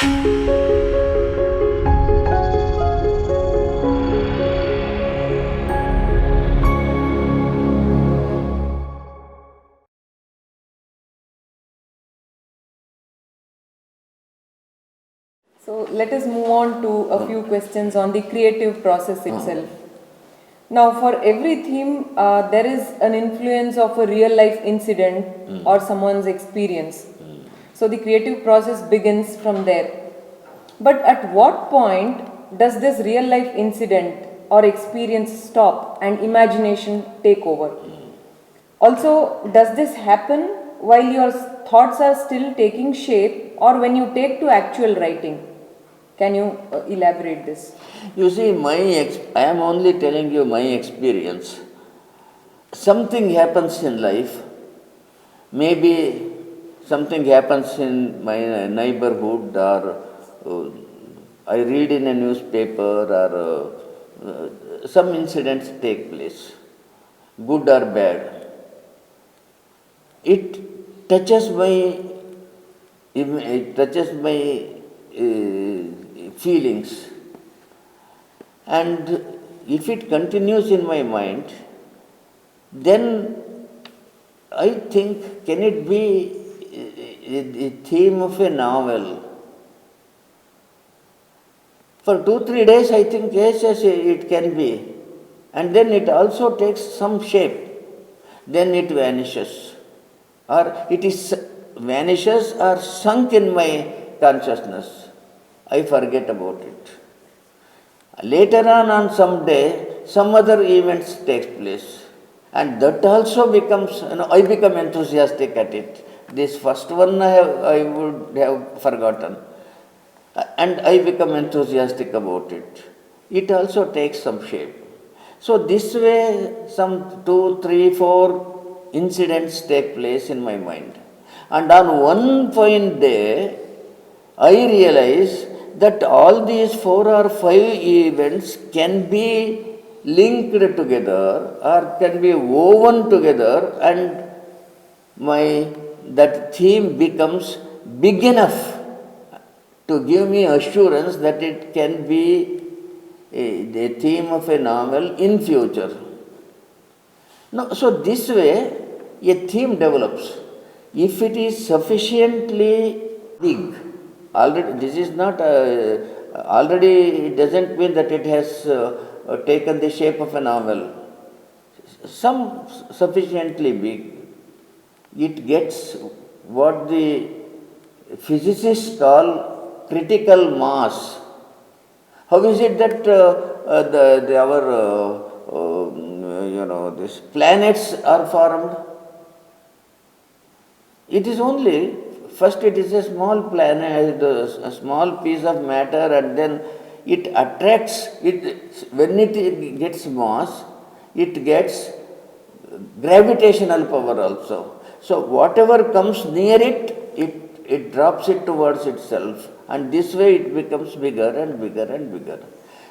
So let us move on to a few questions on the creative process itself. Now, for every theme, there is an influence of a real life incident or someone's experience. So the creative process begins from there. But at what point does this real life incident or experience stop and imagination take over? Also, does this happen while your thoughts are still taking shape or when you take to actual writing? Can you elaborate this? You see, I am only telling you my experience. Something happens in life, maybe something happens in my neighborhood, or I read in a newspaper, or some incidents take place, good or bad. It touches my feelings, and if it continues in my mind, then I think, can it be a theme of a novel? For 2-3 days I think yes, it can be, and then it also takes some shape, then it vanishes, or vanishes or sunk in my consciousness. I forget about it. Later on some day, some other events takes place, and that also becomes, I become enthusiastic at it. This first one I would have forgotten, and I become enthusiastic about it. It also takes some shape. So this way, some 2, 3, 4 incidents take place in my mind, and on one fine day, I realize that all these 4 or 5 events can be linked together or can be woven together, and that theme becomes big enough to give me assurance that it can be the theme of a novel in future. No, so this way a theme develops. If it is sufficiently big, already this is not already, it doesn't mean that it has taken the shape of a novel. Some sufficiently big, it gets what the physicists call critical mass. How is it that these planets are formed? It is only, first it is a small planet, a small piece of matter, and then it attracts, when it gets mass, it gets gravitational power also. So whatever comes near it, it drops it towards itself, and this way it becomes bigger and bigger and bigger.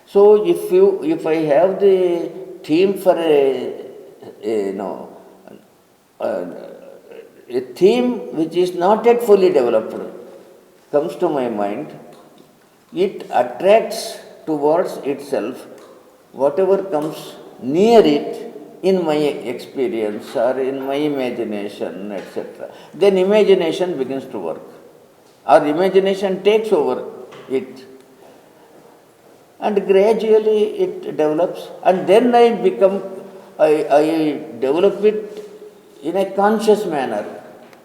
So if I have the theme for a theme which is not yet fully developed comes to my mind, it attracts towards itself whatever comes near it in my experience or in my imagination, etc. Then imagination begins to work, or imagination takes over it, and gradually it develops, and then I develop it in a conscious manner.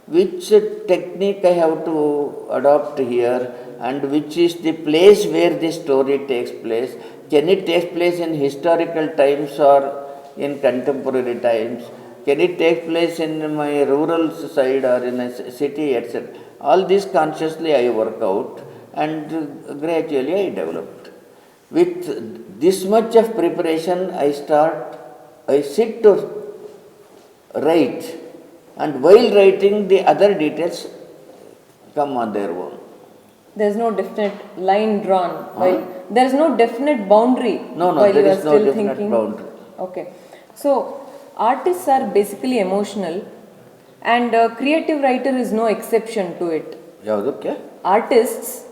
Which technique I have to adopt here, and which is the place where the story takes place? Can it take place in historical times or in contemporary times? Can it take place in my rural side or in a city, etc.? All this consciously I work out, and gradually I developed. With this much of preparation, I sit to write, and while writing, the other details come on their own. There's no definite line drawn. There's no definite boundary. No, there is no definite boundary. Okay. So, artists are basically emotional, and a creative writer is no exception to it. Okay. Artists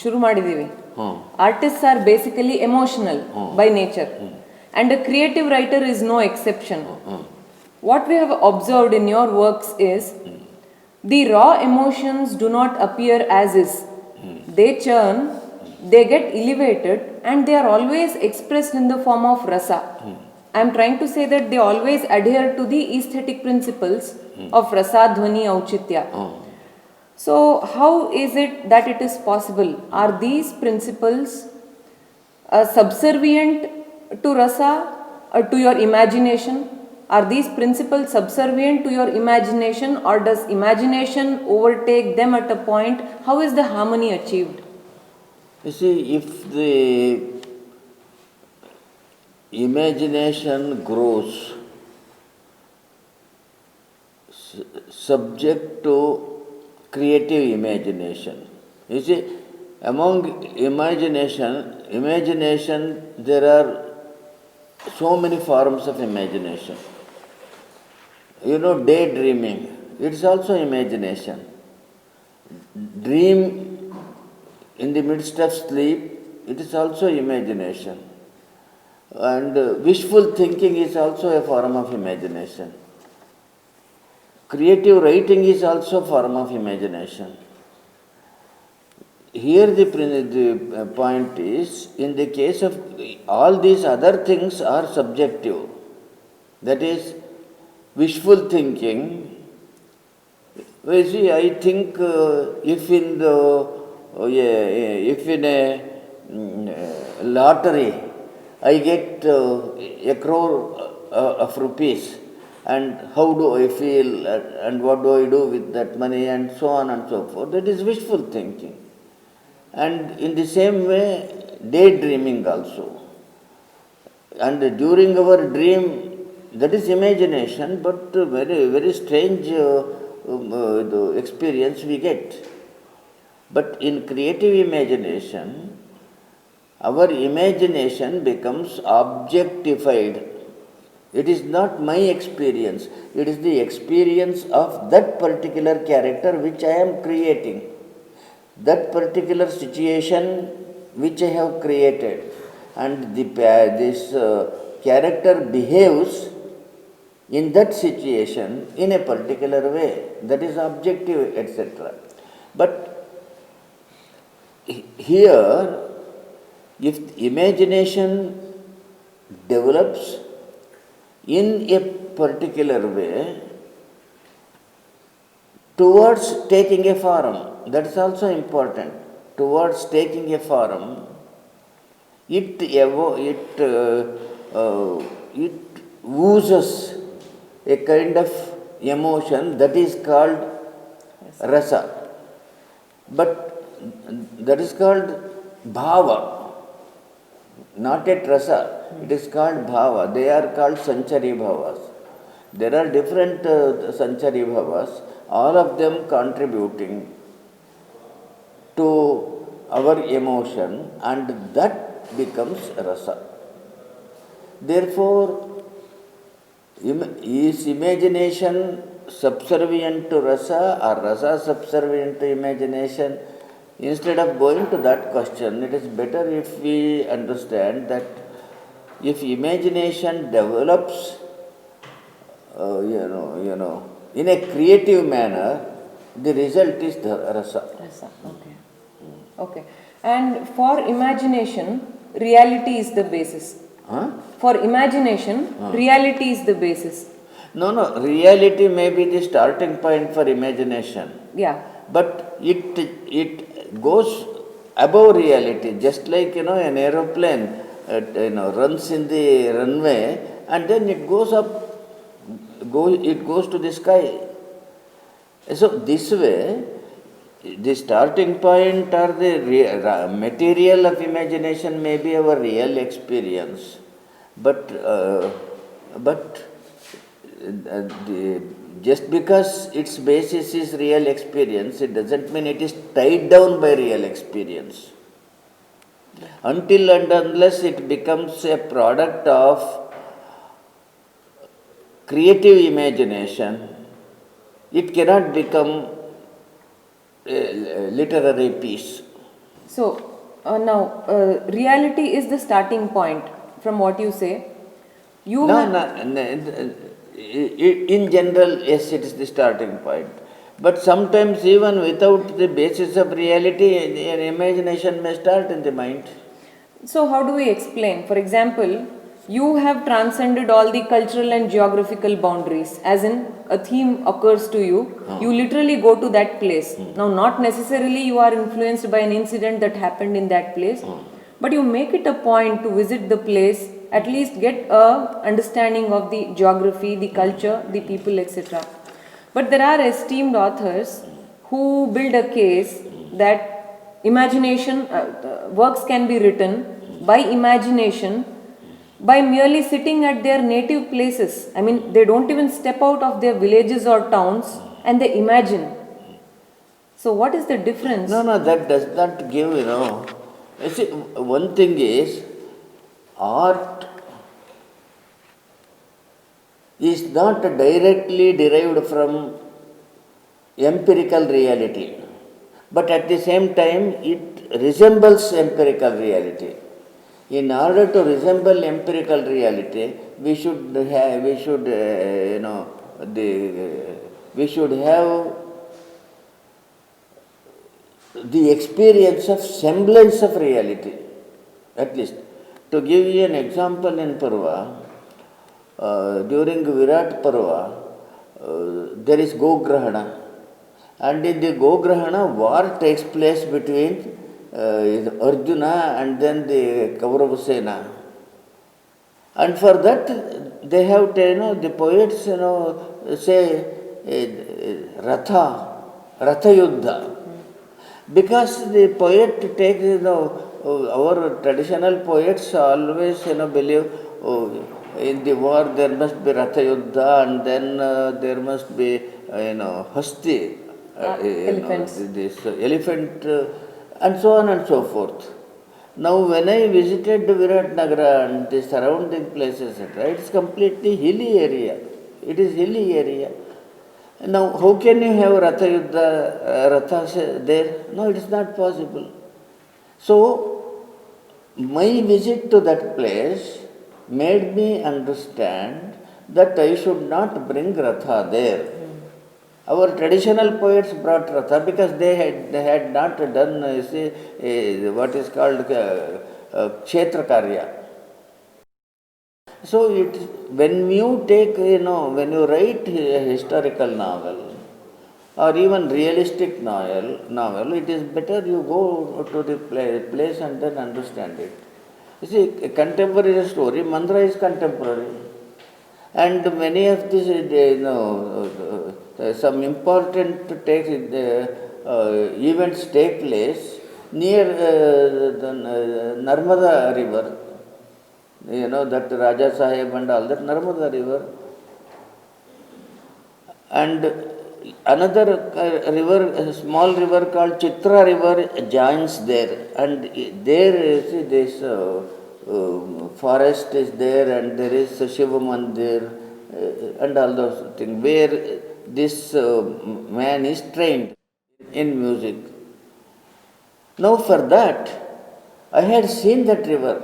ಶುರು ಮಾಡಿದ್ದೀವಿ. ಹಾಂ Artists are basically emotional by nature, and a creative writer is no exception. What we have observed in your works is the raw emotions do not appear as is. They churn, they get elevated, and they are always expressed in the form of rasa. I am trying to say that they always adhere to the aesthetic principles of rasa, dhvani, auchitya. So, how is it that it is possible? Are these principles subservient to rasa, to your imagination? Are these principles subservient to your imagination, or does imagination overtake them at a point? How is the harmony achieved? You see, if the imagination grows subject to creative imagination, you see, among imagination there are so many forms of imagination. You know, daydreaming, it is also imagination. Dream in the midst of sleep, it is also imagination. And wishful thinking is also a form of imagination. Creative writing is also a form of imagination. Here the point is, in the case of all these other things are subjective. That is, wishful thinking. You see, I think if in a lottery I get a crore of rupees, and how do I feel, and what do I do with that money, and so on and so forth. That is wishful thinking. And in the same way, daydreaming also. And during our dream, that is imagination, but very, very strange the experience we get. But in creative imagination, our imagination becomes objectified. It is not my experience, it is the experience of that particular character which I am creating, that particular situation which I have created, and this character behaves in that situation in a particular way. That is objective, etc. But here, if imagination develops in a particular way towards taking a form, that is also important. Towards taking a form, it oozes a kind of emotion that is called rasa. But that is called bhava, not yet rasa. It is called bhava. They are called sanchari bhavas. There are different sanchari bhavas, all of them contributing to our emotion, and that becomes rasa. Therefore, is imagination subservient to rasa, or rasa subservient to imagination? Instead of going to that question, it is better if we understand that if imagination develops, in a creative manner, the result is the rasa. Rasa, okay. Okay. And for imagination, reality is the basis. Huh? For imagination, reality is the basis. No, reality may be the starting point for imagination. Yeah. But it goes above reality, just like an aeroplane runs in the runway, and then it goes up, it goes to the sky. So this way, the starting point or the material of imagination may be our real experience, but just because its basis is real experience, it doesn't mean it is tied down by real experience. Until and unless it becomes a product of creative imagination, it cannot become a literary piece. So now, reality is the starting point from what you say. You No, have, in general, yes, it is the starting point. But sometimes, even without the basis of reality, an imagination may start in the mind. so how do we explain? For example, you have transcended all the cultural and geographical boundaries, as in a theme occurs to you, you literally go to that place. Now, not necessarily you are influenced by an incident that happened in that place, but you make it a point to visit the place, at least get a understanding of the geography, the culture, the people, etc. But there are esteemed authors who build a case that imagination, works can be written by imagination by merely sitting at their native places. I mean, they don't even step out of their villages or towns and they imagine. So, what is the difference? No, that does not give, You see, one thing is, art is not directly derived from empirical reality, but at the same time, it resembles empirical reality. In order to resemble empirical reality, we should have, we should have the experience of semblance of reality, at least. To give you an example, in Parva, during Virat Parva, there is Gograhana. And in the Gograhana, war takes place between Arjuna and then the Kaurava Sena. And for that, they have, the poets, say Ratha Yuddha. Because the poet takes, our traditional poets always, believe, in the war there must be Ratha Yuddha and then there must be, Hasti, Elephants. this elephant, and so on and so forth. Now, when I visited Virat Nagara and the surrounding places, it's completely hilly area. It is hilly area. Now, how can you have Ratha Yuddha, Rathas there? No, it is not possible. So, my visit to that place made me understand that I should not bring Ratha there. Our traditional poets brought Ratha because they had not done, what is called Kshetra Karya. So when you take, when you write a historical novel or even realistic novel, it is better you go to the place and then understand it. You see, a contemporary story, Mandra is contemporary. And many of these, some important events take place near the Narmada river. That Raja Sahib and all that, Narmada river. And another river, a small river called Chitra river joins there. And there, see, this forest is there and there is a Shiva Mandir and all those things where this man is trained in music. Now for that, I had seen that river.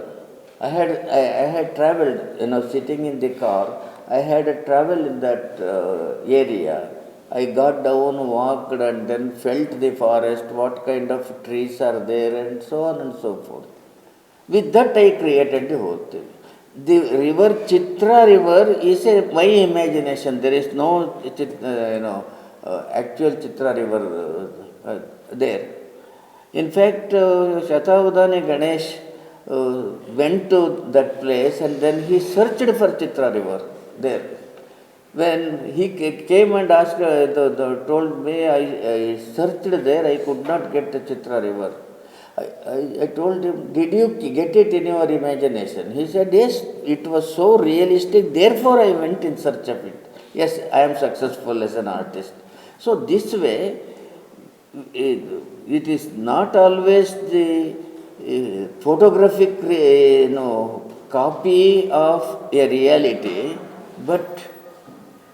I had traveled, sitting in the car. I had traveled in that area. I got down, walked, and then felt the forest, what kind of trees are there, and so on and so forth. With that, I created the whole thing. The river, Chitra river, is my imagination. There is no, actual Chitra river there. In fact, Shatavadani Ganesh went to that place and then he searched for Chitra river there. When he came and asked, told me, I searched there, I could not get the Chitra river. I told him, did you get it in your imagination? He said, yes, it was so realistic, therefore I went in search of it. Yes, I am successful as an artist. So this way, it is not always the photographic copy of a reality, but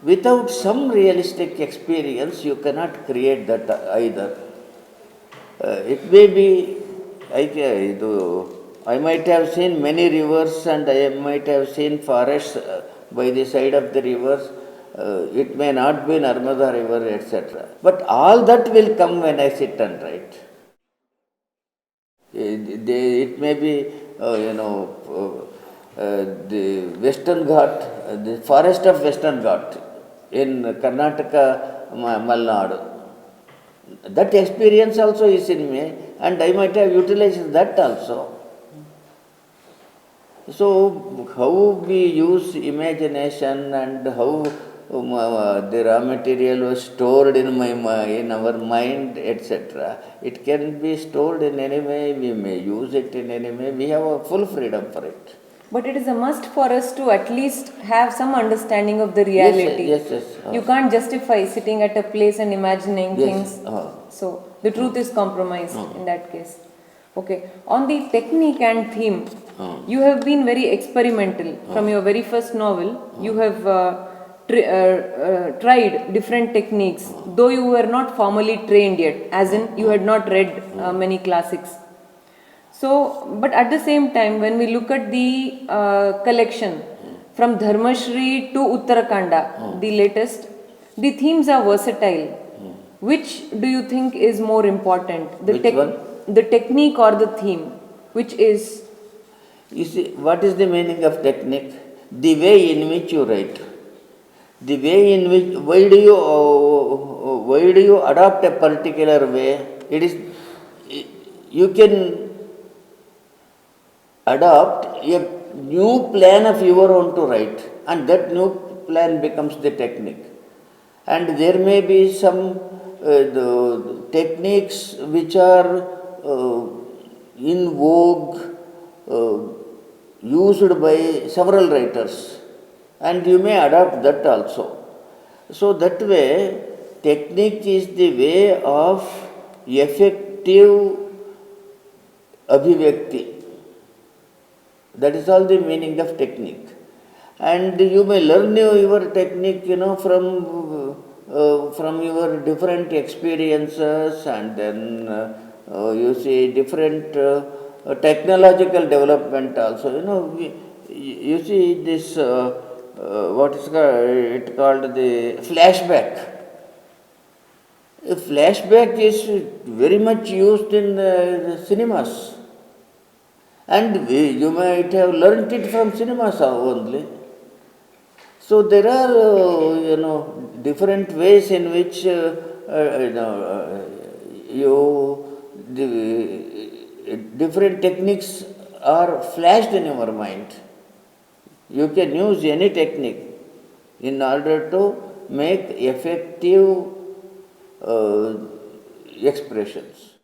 without some realistic experience, you cannot create that either. It may be I might have seen many rivers and I might have seen forests by the side of the rivers. It may not be Narmada river, etc. But all that will come when I sit and write. It may be, the Western Ghat, the forest of Western Ghat in Karnataka, Malnadu. That experience also is in me, and I might have utilized that also. So, how we use imagination and how the raw material was stored in our mind, etc. It can be stored in any way, we may use it in any way, we have a full freedom for it. But it is a must for us to at least have some understanding of the reality. Yes. You can't justify sitting at a place and imagining things. So the truth is compromised in that case. Okay. On the technique and theme, you have been very experimental. From your very first novel, you have tried different techniques, though you were not formally trained yet, as in you had not read many classics. So, but at the same time, when we look at the collection from Dharmashri to Uttarakanda, the latest, the themes are versatile. Which do you think is more important? Which one? The technique or the theme? Which is? You see, what is the meaning of technique? The way in which you write. The way in which, why do you adopt a particular way? It is, you can adopt a new plan of your own to write, and that new plan becomes the technique. And there may be some the techniques which are in vogue, used by several writers, and you may adopt that also. So that way, technique is the way of effective abhivakti. That is all the meaning of technique. And you may learn your technique, from your different experiences, and then you see different technological development also. You see this, what is it called, the flashback. A flashback is very much used in cinemas. And you might have learnt it from cinemas only. So there are, different ways in which, different techniques are flashed in your mind. You can use any technique in order to make effective expressions.